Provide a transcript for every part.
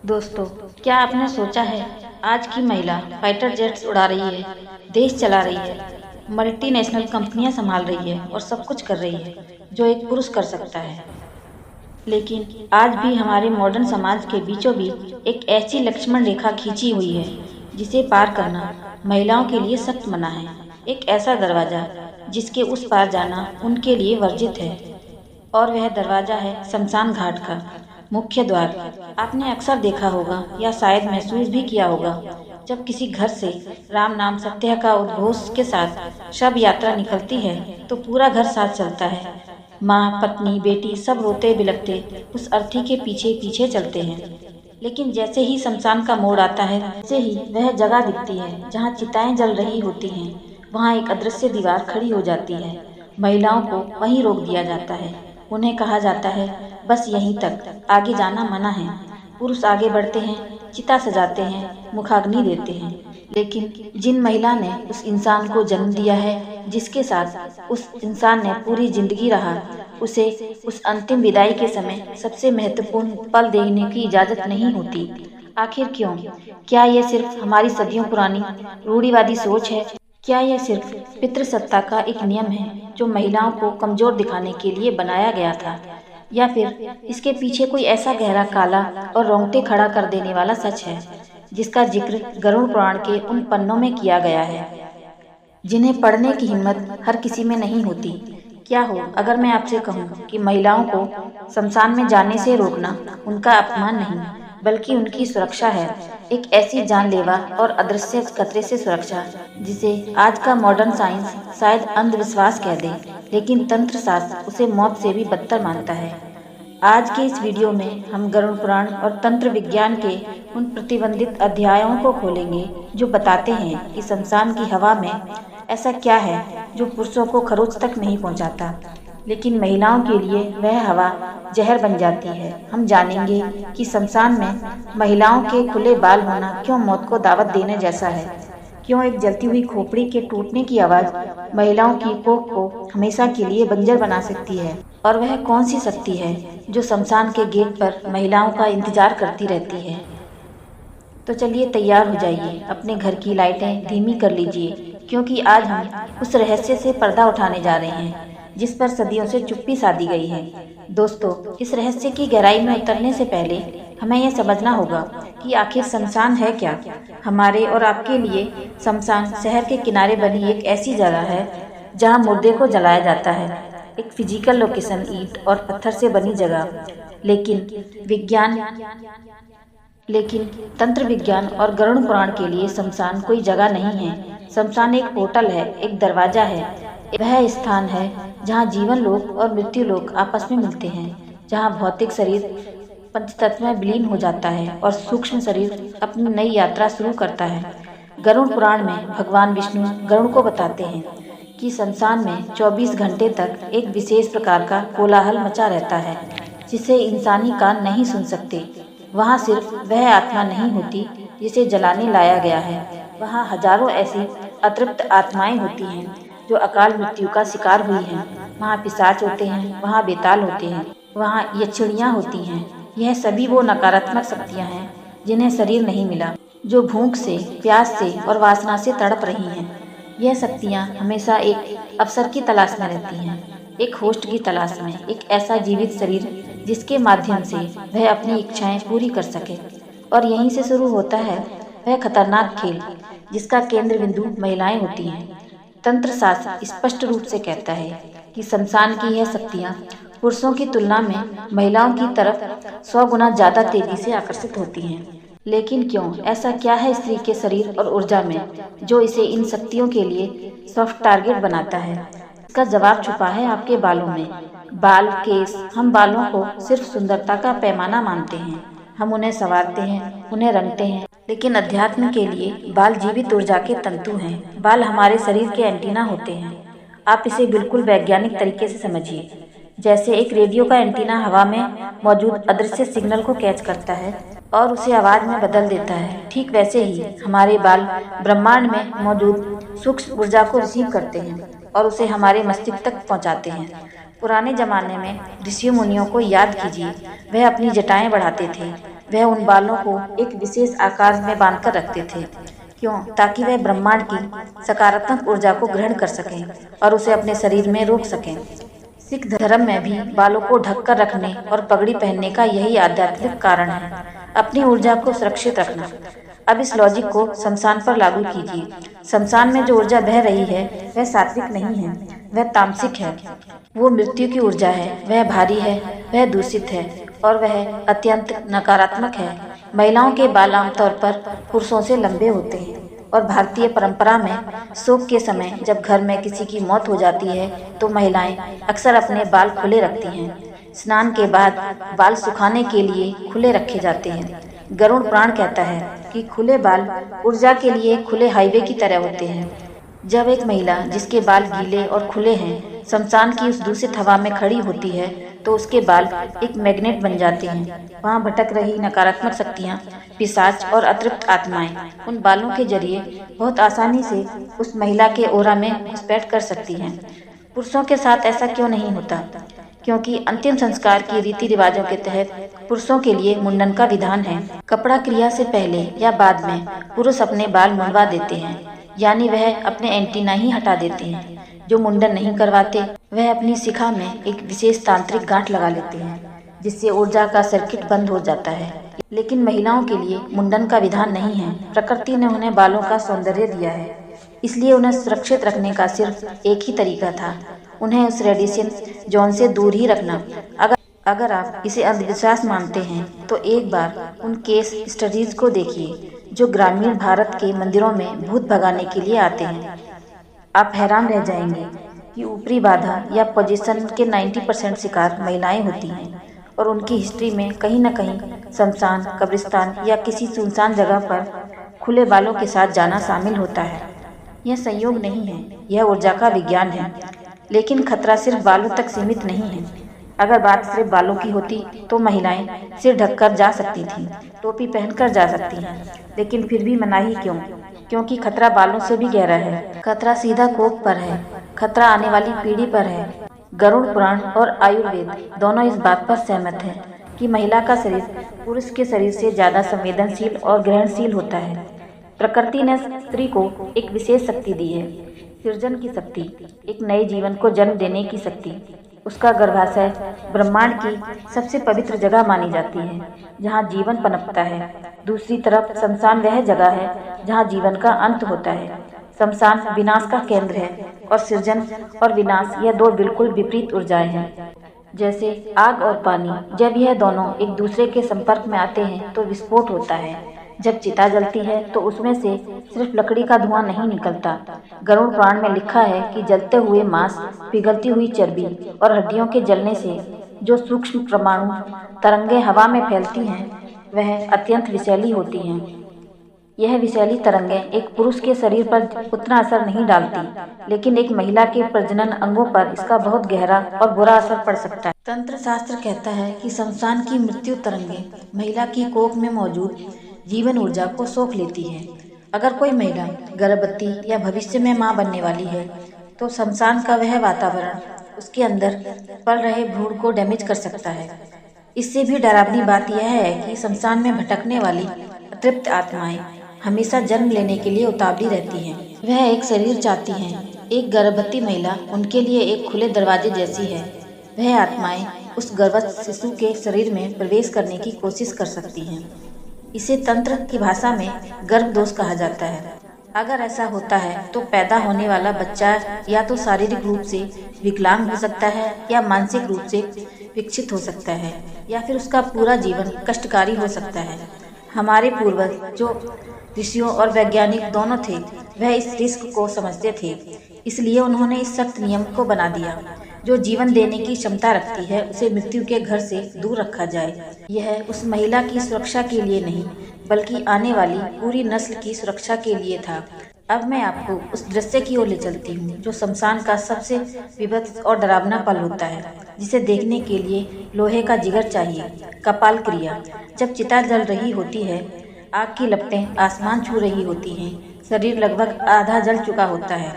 दोस्तों, क्या आपने सोचा है आज की महिला फाइटर जेट्स उड़ा रही है, देश चला रही है, मल्टीनेशनल कंपनियां संभाल रही है और सब कुछ कर रही है जो एक पुरुष कर सकता है। लेकिन आज भी हमारे मॉडर्न समाज के बीचों बीच एक ऐसी लक्ष्मण रेखा खींची हुई है जिसे पार करना महिलाओं के लिए सख्त मना है। एक ऐसा दरवाजा जिसके उस पार जाना उनके लिए वर्जित है, और वह दरवाजा है शमशान घाट का मुख्य द्वार। आपने अक्सर देखा होगा या शायद महसूस भी किया होगा, जब किसी घर से राम नाम सत्य का उद्घोष के साथ शव यात्रा निकलती है तो पूरा घर साथ चलता है। माँ, पत्नी, बेटी सब रोते बिलखते उस अर्थी के पीछे पीछे चलते हैं। लेकिन जैसे ही शमशान का मोड़ आता है, वैसे ही वह जगह दिखती है जहाँ चिताएं जल रही होती हैं। वहाँ एक अदृश्य दीवार खड़ी हो जाती है। महिलाओं को वहीं रोक दिया जाता है। उन्हें कहा जाता है बस यहीं तक, आगे जाना मना है। पुरुष आगे बढ़ते हैं, चिता सजाते हैं, मुखाग्नि देते हैं। लेकिन जिन महिला ने उस इंसान को जन्म दिया है, जिसके साथ उस इंसान ने पूरी जिंदगी रहा, उसे उस अंतिम विदाई के समय सबसे महत्वपूर्ण पल देखने की इजाजत नहीं होती। आखिर क्यों? क्या यह सिर्फ हमारी सदियों पुरानी रूढ़िवादी सोच है? क्या यह सिर्फ पितृसत्ता का एक नियम है जो महिलाओं को कमजोर दिखाने के लिए बनाया गया था? या फिर इसके पीछे कोई ऐसा गहरा काला और रोंगटे खड़ा कर देने वाला सच है जिसका जिक्र गरुड़ पुराण के उन पन्नों में किया गया है, जिन्हें पढ़ने की हिम्मत हर किसी में नहीं होती? क्या हो अगर मैं आपसे कहूँ कि महिलाओं को शमशान में जाने से रोकना उनका अपमान नहीं, बल्कि उनकी सुरक्षा है। एक ऐसी जानलेवा और अदृश्य खतरे से सुरक्षा जिसे आज का मॉडर्न साइंस शायद अंधविश्वास कह दे, लेकिन तंत्र शास्त्र उसे मौत से भी बदतर मानता है। आज के इस वीडियो में हम गरुड़ पुराण और तंत्र विज्ञान के उन प्रतिबंधित अध्यायों को खोलेंगे जो बताते हैं कि शमशान की हवा में ऐसा क्या है जो पुरुषों को खरोच तक नहीं पहुंचाता, लेकिन महिलाओं के लिए वह हवा जहर बन जाती है। हम जानेंगे कि शमशान में महिलाओं के खुले बाल होना क्यों मौत को दावत देने जैसा है, क्यों एक जलती हुई खोपड़ी के टूटने की आवाज़ महिलाओं की कोख को हमेशा के लिए बंजर बना सकती है, और वह कौन सी शक्ति है जो शमशान के गेट पर महिलाओं का इंतजार करती रहती है। तो चलिए तैयार हो जाइए, अपने घर की लाइटें धीमी कर लीजिए, क्योंकि आज हम उस रहस्य से पर्दा उठाने जा रहे हैं जिस पर सदियों से चुप्पी साधी गई है। दोस्तों, इस रहस्य की गहराई में उतरने से पहले हमें यह समझना होगा कि आखिर शमशान है क्या। हमारे और आपके लिए शमशान शहर के किनारे बनी एक ऐसी जगह है जहां मुर्दे को जलाया जाता है, एक फिजिकल लोकेशन, ईंट और पत्थर से बनी जगह। लेकिन तंत्र विज्ञान और गरुड़ पुराण के लिए शमशान कोई जगह नहीं है। शमशान एक पोर्टल है, एक दरवाजा है। वह स्थान है जहाँ जीवन लोक और मृत्यु लोक आपस में मिलते हैं, जहाँ भौतिक शरीर पंचतत्व में विलीन हो जाता है और सूक्ष्म शरीर अपनी नई यात्रा शुरू करता है। गरुड़ पुराण में भगवान विष्णु गरुड़ को बताते हैं कि शमशान में 24 घंटे तक एक विशेष प्रकार का कोलाहल मचा रहता है जिसे इंसानी कान नहीं सुन सकते। वहाँ सिर्फ वह आत्मा नहीं होती जिसे जलाने लाया गया है, वहाँ हजारों ऐसी अतृप्त आत्माएं होती हैं जो अकाल मृत्यु का शिकार हुई हैं। वहाँ पिशाच होते हैं, वहाँ बेताल होते हैं, वहाँ यक्षिणियाँ होती हैं। यह सभी वो नकारात्मक शक्तियाँ हैं जिन्हें शरीर नहीं मिला, जो भूख से, प्यास से और वासना से तड़प रही हैं। यह शक्तियाँ हमेशा एक अवसर की तलाश में रहती हैं, एक होस्ट की तलाश में, एक ऐसा जीवित शरीर जिसके माध्यम से वह अपनी इच्छाएं पूरी कर सके। और यहीं से शुरू होता है वह खतरनाक खेल जिसका केंद्र बिंदु महिलाएं होती हैं। तंत्र शास्त्र स्पष्ट रूप से कहता है कि शमशान की यह शक्तियाँ पुरुषों की तुलना में महिलाओं की तरफ 100 गुना ज्यादा तेजी से आकर्षित होती हैं। लेकिन क्यों? ऐसा क्या है स्त्री के शरीर और ऊर्जा में जो इसे इन शक्तियों के लिए सॉफ्ट टारगेट बनाता है? इसका जवाब छुपा है आपके बालों में। बाल, केस, हम बालों को सिर्फ सुंदरता का पैमाना मानते हैं। हम उन्हें संवारते हैं, उन्हें रंगते हैं, लेकिन अध्यात्म के लिए बाल जीवित ऊर्जा के तंतु हैं। बाल हमारे शरीर के एंटीना होते हैं। आप इसे बिल्कुल वैज्ञानिक तरीके से समझिए। जैसे एक रेडियो का एंटीना हवा में मौजूद अदृश्य सिग्नल को कैच करता है और उसे आवाज में बदल देता है, ठीक वैसे ही हमारे बाल ब्रह्मांड में मौजूद सूक्ष्म ऊर्जा को रिसीव करते हैं और उसे हमारे मस्तिष्क तक पहुंचाते हैं। पुराने जमाने में ऋषि मुनियों को याद कीजिए, वह अपनी जटाएं बढ़ाते थे वह उन बालों को एक विशेष आकार में बांधकर रखते थे। क्यों? ताकि वह ब्रह्मांड की सकारात्मक ऊर्जा को ग्रहण कर सकें और उसे अपने शरीर में रोक सकें। सिख धर्म में भी बालों को ढककर रखने और पगड़ी पहनने का यही आध्यात्मिक कारण है, अपनी ऊर्जा को सुरक्षित रखना। अब इस लॉजिक को शमशान पर लागू कीजिए। शमशान में जो ऊर्जा बह रही है वह सात्विक नहीं है, वह तामसिक है। वो मृत्यु की ऊर्जा है, वह भारी है, वह दूषित है और वह अत्यंत नकारात्मक है। महिलाओं के बाल आमतौर पर पुरुषों से लंबे होते हैं और भारतीय परंपरा में शोक के समय जब घर में किसी की मौत हो जाती है तो महिलाएं अक्सर अपने बाल खुले रखती हैं। स्नान के बाद बाल सुखाने के लिए खुले रखे जाते हैं। गरुड़ पुराण कहता है कि खुले बाल ऊर्जा के लिए खुले हाईवे की तरह होते हैं। जब एक महिला जिसके बाल गीले और खुले हैं शमशान की उस दूषित हवा में खड़ी होती है तो उसके बाल एक मैग्नेट बन जाते हैं। वहाँ भटक रही नकारात्मक शक्तियाँ, पिशाच और अतृप्त आत्माएं उन बालों के जरिए बहुत आसानी से उस महिला के ओरा में घुसपैठ कर सकती हैं। पुरुषों के साथ ऐसा क्यों नहीं होता? क्योंकि अंतिम संस्कार की रीति रिवाजों के तहत पुरुषों के लिए मुंडन का विधान है। कपड़ा क्रिया से पहले या बाद में पुरुष अपने बाल मुंडवा देते हैं, यानी वह अपने एंटीना ही हटा देते हैं। जो मुंडन नहीं करवाते वह अपनी शिखा में एक विशेष तांत्रिक गांठ लगा लेते हैं, जिससे ऊर्जा का सर्किट बंद हो जाता है। लेकिन महिलाओं के लिए मुंडन का विधान नहीं है। प्रकृति ने उन्हें बालों का सौंदर्य दिया है, इसलिए उन्हें सुरक्षित रखने का सिर्फ एक ही तरीका था, उन्हें उस रेडिएशन जोन से दूर ही रखना। अगर आप इसे अंधविश्वास मानते हैं तो एक बार उन केस स्टडीज को देखिए जो ग्रामीण भारत के मंदिरों में भूत भगाने के लिए आते हैं। आप हैरान रह जाएंगे कि ऊपरी बाधा या पोजीशन के 90% शिकार महिलाएं होती हैं और उनकी हिस्ट्री में कहीं न कहीं शमशान, कब्रिस्तान या किसी सुनसान जगह पर खुले बालों के साथ जाना शामिल होता है। यह संयोग नहीं है, यह ऊर्जा का विज्ञान है। लेकिन खतरा सिर्फ बालों तक सीमित नहीं है। अगर बात सिर्फ बालों की होती तो महिलाएं सिर ढककर जा सकती थीं, टोपी पहनकर जा सकती हैं, लेकिन फिर भी मनाही क्यों? क्योंकि खतरा बालों से भी गहरा है। खतरा सीधा कोख पर है, खतरा आने वाली पीढ़ी पर है। गरुड़ पुराण और आयुर्वेद दोनों इस बात पर सहमत हैं कि महिला का शरीर पुरुष के शरीर से ज्यादा संवेदनशील और ग्रहणशील होता है। प्रकृति ने स्त्री को एक विशेष शक्ति दी है, सृजन की शक्ति, एक नए जीवन को जन्म देने की शक्ति। उसका गर्भाशय ब्रह्मांड की सबसे पवित्र जगह मानी जाती है, जहाँ जीवन पनपता है। दूसरी तरफ शमशान वह जगह है जहाँ जीवन का अंत होता है। शमशान विनाश का केंद्र है और सृजन और विनाश यह दो बिल्कुल विपरीत ऊर्जाएं हैं। जैसे आग और पानी, जब यह दोनों एक दूसरे के संपर्क में आते हैं तो विस्फोट होता है। जब चिता जलती है तो उसमें से सिर्फ लकड़ी का धुआं नहीं निकलता। गरुड़ पुराण में लिखा है कि जलते हुए मांस, पिघलती हुई चर्बी और हड्डियों के जलने से जो सूक्ष्म परमाणु तरंगें हवा में फैलती हैं वह अत्यंत विषैली होती हैं। यह विषैली तरंगें एक पुरुष के शरीर पर उतना असर नहीं डालती, लेकिन एक महिला के प्रजनन अंगों पर इसका बहुत गहरा और बुरा असर पड़ सकता है। तंत्र शास्त्र कहता है कि शमशान की मृत्यु तरंगें महिला की कोख में मौजूद जीवन ऊर्जा को सोख लेती है। अगर कोई महिला गर्भवती या भविष्य में मां बनने वाली है तो शमशान का वह वातावरण उसके अंदर पल रहे भ्रूण को डैमेज कर सकता है। इससे भी डरावनी बात यह है कि शमशान में भटकने वाली अतृप्त आत्माएं हमेशा जन्म लेने के लिए उतावली रहती हैं। वह एक शरीर चाहती हैं। एक गर्भवती महिला उनके लिए एक खुले दरवाजे जैसी है। वह आत्माएं उस गर्भस्थ शिशु के शरीर में प्रवेश करने की कोशिश कर सकती हैं। इसे तंत्र की भाषा में गर्भ दोष कहा जाता है। अगर ऐसा होता है तो पैदा होने वाला बच्चा या तो शारीरिक रूप से विकलांग हो सकता है या मानसिक रूप से विकसित हो सकता है या फिर उसका पूरा जीवन कष्टकारी हो सकता है। हमारे पूर्वज जो ऋषियों और वैज्ञानिक दोनों थे वह इस रिस्क को समझते थे, इसलिए उन्होंने इस सख्त नियम को बना दिया। जो जीवन देने की क्षमता रखती है उसे मृत्यु के घर से दूर रखा जाए। यह उस महिला की सुरक्षा के लिए नहीं बल्कि आने वाली पूरी नस्ल की सुरक्षा के लिए था। अब मैं आपको उस दृश्य की ओर ले चलती हूँ जो शमशान का सबसे विभत्स और डरावना पल होता है, जिसे देखने के लिए लोहे का जिगर चाहिए। कपाल क्रिया। जब चिता जल रही होती है, आग की लपटें आसमान छू रही होती हैं, शरीर लगभग आधा जल चुका होता है,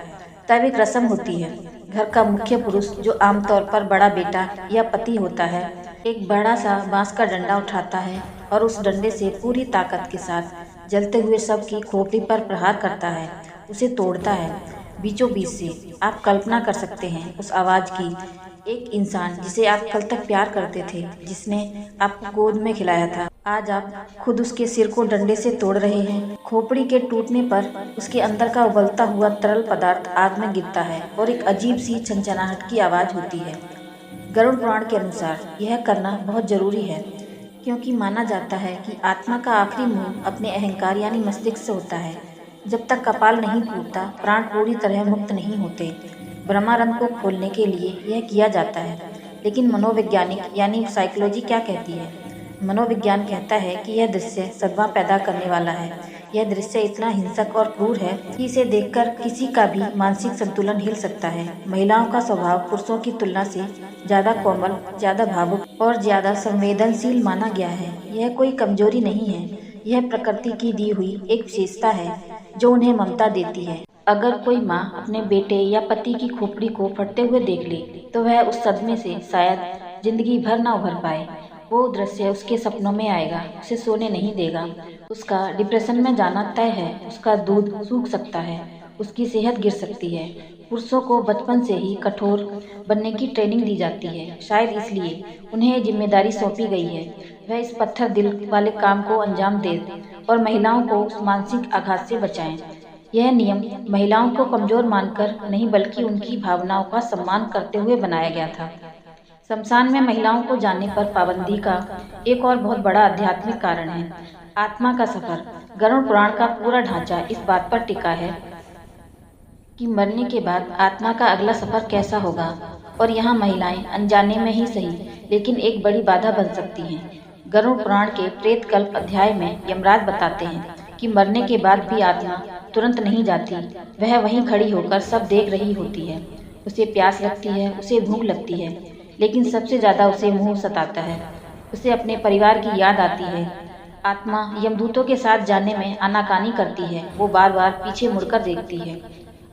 तब एक रस्म होती है। घर का मुख्य पुरुष, जो आमतौर पर बड़ा बेटा या पति होता है, एक बड़ा सा बांस का डंडा उठाता है और उस डंडे से पूरी ताकत के साथ जलते हुए शव की खोपड़ी पर प्रहार करता है, उसे तोड़ता है बीचों बीच से। आप कल्पना कर सकते हैं उस आवाज़ की। एक इंसान जिसे आप कल तक प्यार करते थे, जिसने आपको गोद में खिलाया था, आज आप खुद उसके सिर को डंडे से तोड़ रहे हैं। खोपड़ी के टूटने पर उसके अंदर का उबलता हुआ तरल पदार्थ आग में गिरता है और एक अजीब सी छनछनाहट की आवाज़ होती है। गरुड़ पुराण के अनुसार यह करना बहुत जरूरी है, क्योंकि माना जाता है कि आत्मा का आखिरी मोह अपने अहंकार यानी मस्तिष्क से होता है। जब तक कपाल नहीं फूटता, प्राण पूरी तरह मुक्त नहीं होते। ब्रह्मानंद को खोलने के लिए यह किया जाता है। लेकिन मनोवैज्ञानिक यानी साइकोलॉजी क्या कहती है? मनोविज्ञान कहता है कि यह दृश्य सदमा पैदा करने वाला है। यह दृश्य इतना हिंसक और क्रूर है कि इसे देखकर किसी का भी मानसिक संतुलन हिल सकता है। महिलाओं का स्वभाव पुरुषों की तुलना से ज्यादा कोमल, ज्यादा भावुक और ज्यादा संवेदनशील माना गया है। यह कोई कमजोरी नहीं है, यह प्रकृति की दी हुई एक विशेषता है जो उन्हें ममता देती है। अगर कोई माँ अपने बेटे या पति की खोपड़ी को फटते हुए देख ले, तो वह उस सदमे से शायद जिंदगी भर न उभर पाए। वो दृश्य उसके सपनों में आएगा, उसे सोने नहीं देगा। उसका डिप्रेशन में जाना तय है, उसका दूध सूख सकता है, उसकी सेहत गिर सकती है। पुरुषों को बचपन से ही कठोर बनने की ट्रेनिंग दी जाती है, शायद इसलिए उन्हें जिम्मेदारी सौंपी गई है वह इस पत्थर दिल वाले काम को अंजाम दे और महिलाओं को उस मानसिक आघात से बचाएं। यह नियम महिलाओं को कमजोर मानकर नहीं, बल्कि उनकी भावनाओं का सम्मान करते हुए बनाया गया था। शमशान में महिलाओं को जाने पर पाबंदी का एक और बहुत बड़ा आध्यात्मिक कारण है आत्मा का सफर। गरुड़ पुराण का पूरा ढांचा इस बात पर टिका है कि मरने के बाद आत्मा का अगला सफर कैसा होगा, और यहाँ महिलाएं अनजाने में ही सही लेकिन एक बड़ी बाधा बन सकती हैं। गरुड़ पुराण के प्रेत कल्प अध्याय में यमराज बताते हैं कि मरने के बाद भी आत्मा तुरंत नहीं जाती, वह वहीं खड़ी होकर सब देख रही होती है। उसे प्यास लगती है, उसे भूख लगती है, लेकिन सबसे ज्यादा उसे मोह सताता है। उसे अपने परिवार की याद आती है। आत्मा यमदूतों के साथ जाने में आनाकानी करती है, वो बार बार पीछे मुड़कर देखती है।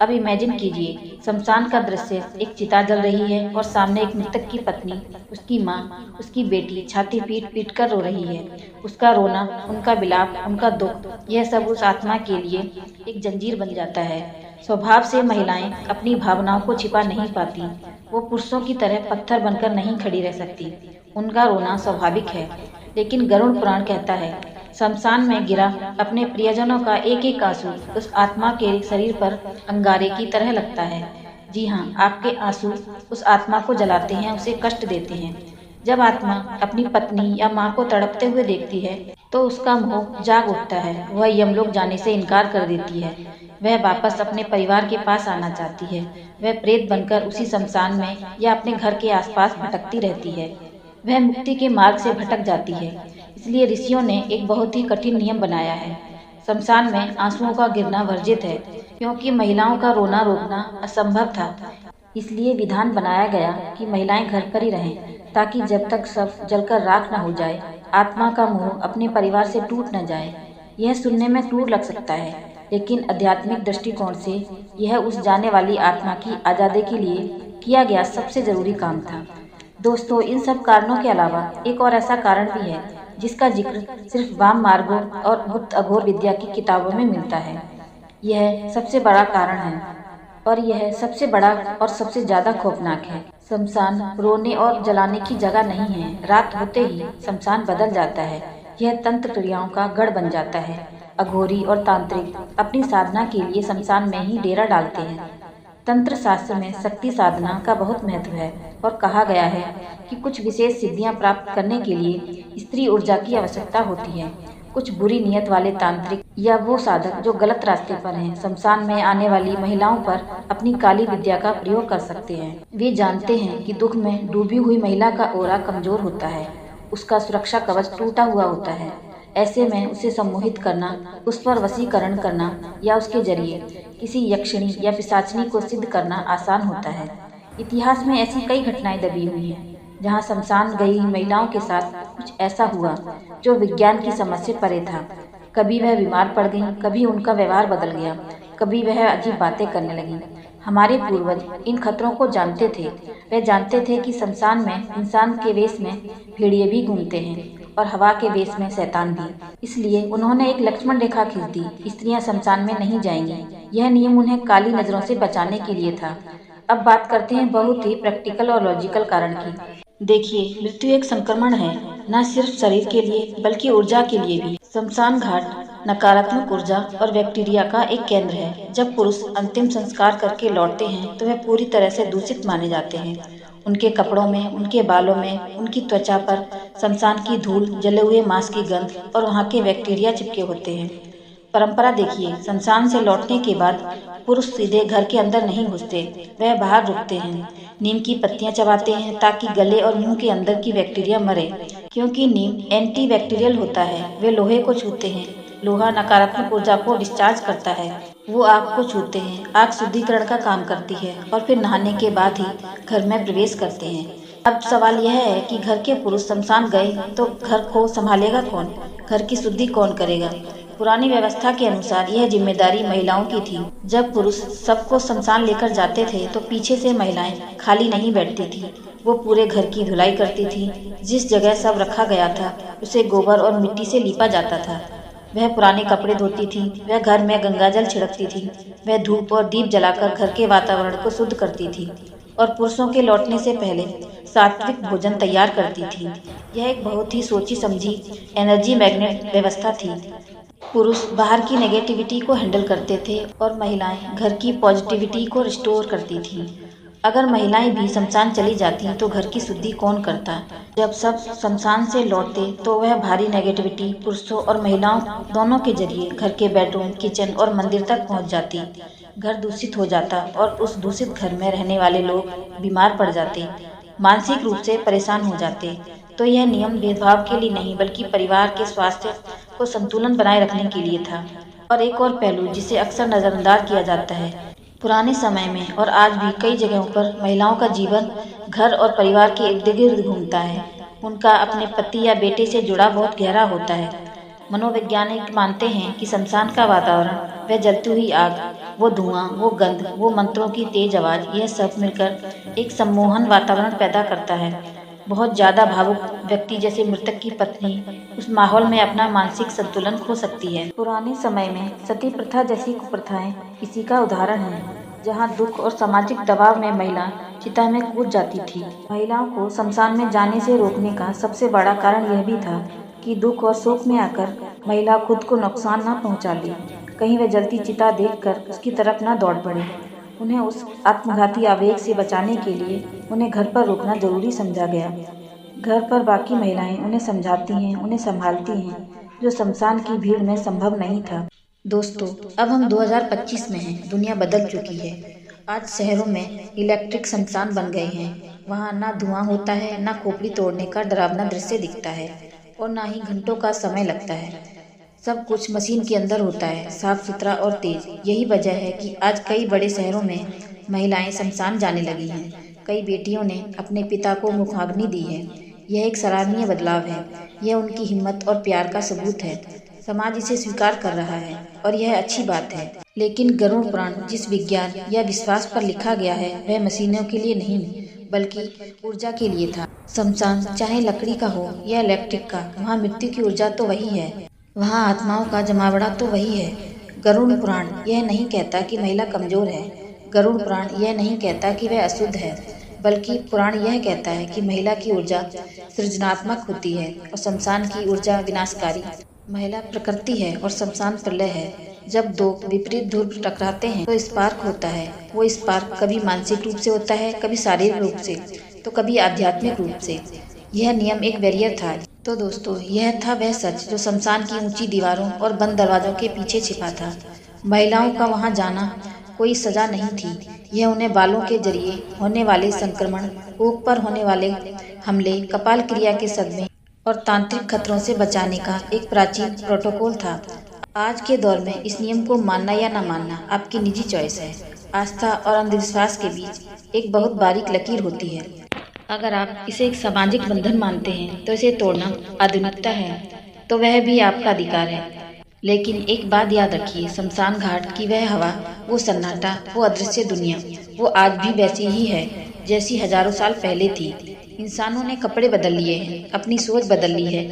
अब इमेजिन कीजिए शमशान का दृश्य, एक चिता जल रही है और सामने एक मृतक की पत्नी, उसकी माँ, उसकी बेटी छाती पीट पीट कर रो रही है। उसका रोना, उनका विलाप, उनका दुख, यह सब उस आत्मा के लिए एक जंजीर बन जाता है। स्वभाव से महिलाएं अपनी भावनाओं को छिपा नहीं पाती, वो पुरुषों की तरह पत्थर बनकर नहीं खड़ी रह सकती। उनका रोना स्वाभाविक है, लेकिन गरुड़ पुराण कहता है शमशान में गिरा अपने प्रियजनों का एक एक आंसू उस आत्मा के शरीर पर अंगारे की तरह लगता है। जी हाँ, आपके आंसू उस आत्मा को जलाते हैं, उसे कष्ट देते हैं। जब आत्मा अपनी पत्नी या माँ को तड़पते हुए देखती है तो उसका मोह जाग उठता है। वह यमलोक जाने से इनकार कर देती है। वह वापस अपने परिवार के पास आना चाहती है। वह प्रेत बनकर उसी शमशान में या अपने घर के आसपास भटकती रहती है। वह मुक्ति के मार्ग से भटक जाती है। इसलिए ऋषियों ने एक बहुत ही कठिन नियम बनाया है। शमशान में आंसुओं का गिरना वर्जित है, क्योंकि महिलाओं का रोना रोकना असंभव था। इसलिए विधान बनाया गया कि महिलाएं घर पर ही रहें, ताकि जब तक सब जलकर राख न हो जाए, आत्मा का मोह अपने परिवार से टूट न जाए। यह सुनने में क्रूर लग सकता है, लेकिन आध्यात्मिक दृष्टिकोण से यह उस जाने वाली आत्मा की आज़ादी के लिए किया गया सबसे जरूरी काम था। दोस्तों, इन सब कारणों के अलावा एक और ऐसा कारण भी है जिसका जिक्र सिर्फ वाम मार्गों और गुप्त अघोर विद्या की किताबों में मिलता है। यह सबसे बड़ा कारण है और यह सबसे बड़ा और सबसे ज्यादा खौफनाक है। शमशान रोने और जलाने की जगह नहीं है। रात होते ही शमशान बदल जाता है। यह तंत्र क्रियाओं का गढ़ बन जाता है। अघोरी और तांत्रिक अपनी साधना के लिए शमशान में ही डेरा डालते हैं। तंत्र शास्त्र में शक्ति साधना का बहुत महत्व है और कहा गया है कि कुछ विशेष सिद्धियां प्राप्त करने के लिए स्त्री ऊर्जा की आवश्यकता होती है। कुछ बुरी नियत वाले तांत्रिक या वो साधक जो गलत रास्ते पर हैं, शमशान में आने वाली महिलाओं पर अपनी काली विद्या का प्रयोग कर सकते हैं। वे जानते हैं कि दुख में डूबी हुई महिला का ओरा कमजोर होता है, उसका सुरक्षा कवच टूटा हुआ होता है। ऐसे में उसे सम्मोहित करना, उस पर वशीकरण करना या उसके जरिए किसी यक्षिणी या पिशाचिनी को सिद्ध करना आसान होता है। इतिहास में ऐसी कई घटनाएं दबी हुई हैं जहां शमशान गई महिलाओं के साथ कुछ ऐसा हुआ जो विज्ञान की समझ से परे था। कभी वह बीमार पड़ गईं, कभी उनका व्यवहार बदल गया, कभी वह अजीब बातें करने लगीं। हमारे पूर्वज इन खतरों को जानते थे। वे जानते थे कि शमशान में इंसान के वेश में भेड़िए भी घूमते हैं और हवा के वेश में शैतान भी। इसलिए उन्होंने एक लक्ष्मण रेखा खींच दी, स्त्रियां शमशान में नहीं जाएंगी। यह नियम उन्हें काली नजरों से बचाने के लिए था। अब बात करते हैं बहुत ही प्रैक्टिकल और लॉजिकल कारण की। देखिए, मृत्यु एक संक्रमण है, न सिर्फ शरीर के लिए बल्कि ऊर्जा के लिए भी। शमशान घाट नकारात्मक ऊर्जा और बैक्टीरिया का एक केंद्र है। जब पुरुष अंतिम संस्कार करके लौटते हैं तो वे पूरी तरह से दूषित माने जाते हैं। उनके कपड़ों में, उनके बालों में, उनकी त्वचा पर शमशान की धूल, जले हुए मांस की गंध और वहाँ के बैक्टीरिया चिपके होते हैं। परंपरा देखिए, शमशान से लौटने के बाद पुरुष सीधे घर के अंदर नहीं घुसते, वह बाहर रुकते हैं। नीम की पत्तियां चबाते हैं ताकि गले और मुंह के अंदर की बैक्टीरिया मरे, क्योंकि नीम एंटी बैक्टीरियल होता है। वे लोहे को छूते हैं, लोहा नकारात्मक ऊर्जा को डिस्चार्ज करता है। वो आग को छूते हैं, आग शुद्धिकरण का काम करती है और फिर नहाने के बाद ही घर में प्रवेश करते हैं। अब सवाल यह है कि घर के पुरुष शमशान गए तो घर को संभालेगा कौन, घर की शुद्धि कौन करेगा। पुरानी व्यवस्था के अनुसार यह जिम्मेदारी महिलाओं की थी। जब पुरुष सबको शमशान लेकर जाते थे तो पीछे से महिलाएं खाली नहीं बैठती थी, वो पूरे घर की धुलाई करती थी। जिस जगह सब रखा गया था उसे गोबर और मिट्टी से लीपा जाता था। वह पुराने कपड़े धोती थी, वह घर में गंगाजल छिड़कती थी, वह धूप और दीप जलाकर घर के वातावरण को शुद्ध करती थी और पुरुषों के लौटने से पहले सात्विक भोजन तैयार करती थी। यह एक बहुत ही सोची समझी एनर्जी मैग्नेट व्यवस्था थी। पुरुष बाहर की नेगेटिविटी को हैंडल करते थे और महिलाएं घर की पॉजिटिविटी को रिस्टोर करती थीं। अगर महिलाएं भी शमशान चली जाती तो घर की शुद्धि कौन करता। जब सब शमशान से लौटते तो वह भारी नेगेटिविटी पुरुषों और महिलाओं दोनों के जरिए घर के बेडरूम, किचन और मंदिर तक पहुंच जाती। घर दूषित हो जाता और उस दूषित घर में रहने वाले लोग बीमार पड़ जाते, मानसिक रूप से परेशान हो जाते। तो यह नियम भेदभाव के लिए नहीं बल्कि परिवार के स्वास्थ्य को संतुलन बनाए रखने के लिए था। और एक और पहलू जिसे अक्सर नज़रअंदाज किया जाता है, पुराने समय में और आज भी कई जगहों पर महिलाओं का जीवन घर और परिवार के इर्द गिर्द घूमता है। उनका अपने पति या बेटे से जुड़ा बहुत गहरा होता है। मनोवैज्ञानिक मानते हैं कि शमशान का वातावरण, वह जलती हुई आग, वो धुआं, वो गंध, वो मंत्रों की तेज आवाज़, यह सब मिलकर एक सम्मोहन वातावरण पैदा करता है। बहुत ज़्यादा भावुक व्यक्ति जैसे मृतक की पत्नी उस माहौल में अपना मानसिक संतुलन खो सकती है। पुराने समय में सती प्रथा जैसी कुप्रथाएं इसी का उदाहरण है, जहां दुख और सामाजिक दबाव में महिला चिता में कूद जाती थी। महिलाओं को शमशान में जाने से रोकने का सबसे बड़ा कारण यह भी था कि दुख और शोक में आकर महिला खुद को नुकसान न पहुंचा ले। कहीं वह जलती चिता देखकर उसकी तरफ न दौड़ पड़े। उन्हें उस आत्मघाती आवेग से बचाने के लिए उन्हें घर पर रुकना जरूरी समझा गया। घर पर बाकी महिलाएं उन्हें समझाती हैं, उन्हें संभालती हैं, जो शमशान की भीड़ में संभव नहीं था। दोस्तों, अब हम 2025 में हैं, दुनिया बदल चुकी है। आज शहरों में इलेक्ट्रिक शमशान बन गए हैं। वहाँ ना धुआं होता है, ना खोपड़ी तोड़ने का डरावना दृश्य दिखता है और ना ही घंटों का समय लगता है। सब कुछ मशीन के अंदर होता है, साफ सुथरा और तेज। यही वजह है कि आज कई बड़े शहरों में महिलाएं शमशान जाने लगी हैं। कई बेटियों ने अपने पिता को मुखाग्नि दी है। यह एक सराहनीय बदलाव है। यह उनकी हिम्मत और प्यार का सबूत है। समाज इसे स्वीकार कर रहा है और यह अच्छी बात है। लेकिन गरुड़ पुराण जिस विज्ञान या विश्वास पर लिखा गया है वह मशीनों के लिए नहीं बल्कि ऊर्जा के लिए था। शमशान चाहे लकड़ी का हो या इलेक्ट्रिक का, वहाँ मृत्यु की ऊर्जा तो वही है, वहाँ आत्माओं का जमावड़ा तो वही है। गरुड़ पुराण यह नहीं कहता कि महिला कमजोर है। गरुड़ पुराण यह नहीं कहता कि वह अशुद्ध है, बल्कि पुराण यह कहता है कि महिला की ऊर्जा सृजनात्मक होती है और शमशान की ऊर्जा विनाशकारी। महिला प्रकृति है और शमशान प्रलय है। जब दो विपरीत ध्रुव टकराते हैं तो स्पार्क होता है। वो स्पार्क कभी मानसिक रूप से होता है, कभी शारीरिक रूप से, तो कभी आध्यात्मिक रूप से। यह नियम एक बैरियर था। तो दोस्तों, यह था वह सच जो शमशान की ऊंची दीवारों और बंद दरवाजों के पीछे छिपा था। महिलाओं का वहां जाना कोई सजा नहीं थी। यह उन्हें बालों के जरिए होने वाले संक्रमण, कोख पर होने वाले हमले, कपाल क्रिया के सदमे और तांत्रिक खतरों से बचाने का एक प्राचीन प्रोटोकॉल था। आज के दौर में इस नियम को मानना या न मानना आपकी निजी चॉइस है। आस्था और अंधविश्वास के बीच एक बहुत बारीक लकीर होती है। अगर आप इसे एक सामाजिक बंधन मानते हैं तो इसे तोड़ना आधुनिकता है, तो वह भी आपका अधिकार है। लेकिन एक बात याद रखिए, शमशान घाट की वह हवा, वो सन्नाटा, वो अदृश्य दुनिया, वो आज भी वैसी ही है जैसी हजारों साल पहले थी। इंसानों ने कपड़े बदल लिए हैं, अपनी सोच बदल ली है,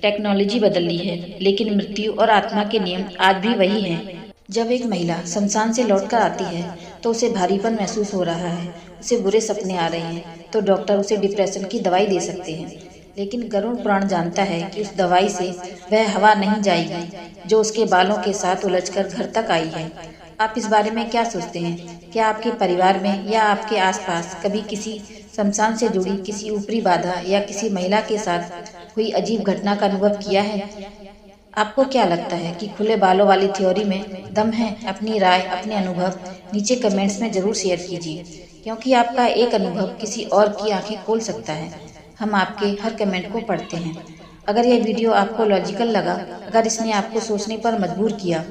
टेक्नोलॉजी बदल ली है, लेकिन मृत्यु और आत्मा के नियम आज भी वही हैं। जब एक महिला शमशान से लौटकर आती है तो उसे भारीपन महसूस हो रहा है, उसे बुरे सपने आ रहे हैं, तो डॉक्टर उसे डिप्रेशन की दवाई दे सकते हैं। लेकिन गरुड़ पुराण जानता है कि उस दवाई से वह हवा नहीं जाएगी जो उसके बालों के साथ उलझकर घर तक आई है। आप इस बारे में क्या सोचते हैं? क्या आपके परिवार में या आपके आसपास कभी किसी शमशान से जुड़ी किसी ऊपरी बाधा या किसी महिला के साथ हुई अजीब घटना का अनुभव किया है? आपको क्या लगता है कि खुले बालों वाली थ्योरी में दम है? अपनी राय, अपने अनुभव नीचे कमेंट्स में ज़रूर शेयर कीजिए, क्योंकि आपका एक अनुभव किसी और की आंखें खोल सकता है। हम आपके हर कमेंट को पढ़ते हैं। अगर यह वीडियो आपको लॉजिकल लगा, अगर इसने आपको सोचने पर मजबूर किया,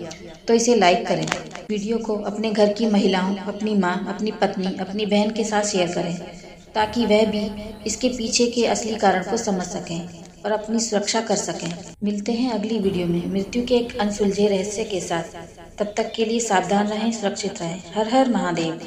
तो इसे लाइक करें। वीडियो को अपने घर की महिलाओं, अपनी माँ, अपनी पत्नी, अपनी बहन के साथ शेयर करें, ताकि वह भी इसके पीछे के असली कारण को समझ सकें और अपनी सुरक्षा कर सकें। मिलते हैं अगली वीडियो में मृत्यु के एक अनसुलझे रहस्य के साथ। तब तक के लिए सावधान रहें, सुरक्षित रहें। हर हर महादेव।